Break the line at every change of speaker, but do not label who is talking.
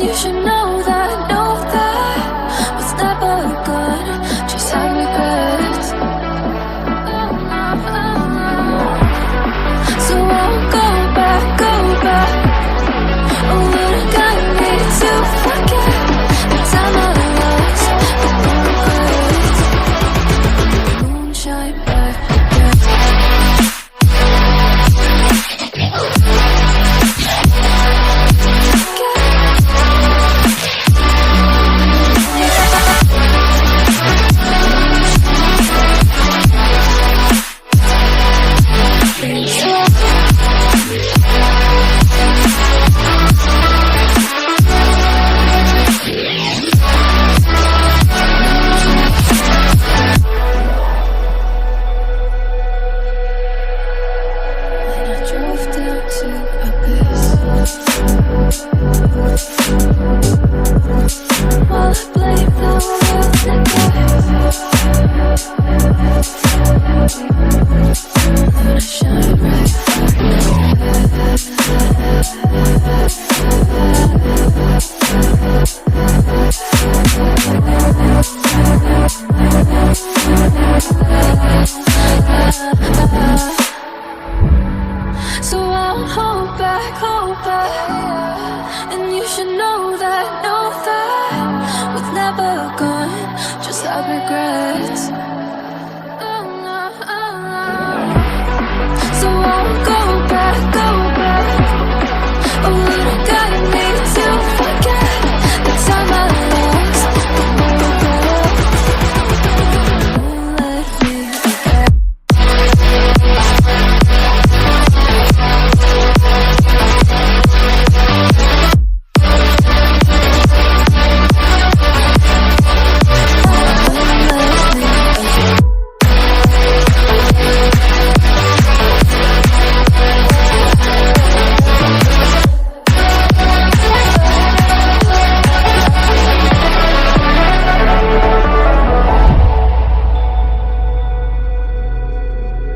you should know that was never good. Just had regrets. So I'll go back. Oh, but I got need to forget the time I lost, the moonshine back. So I'll hold back, and you should know that was never good. Just have regret.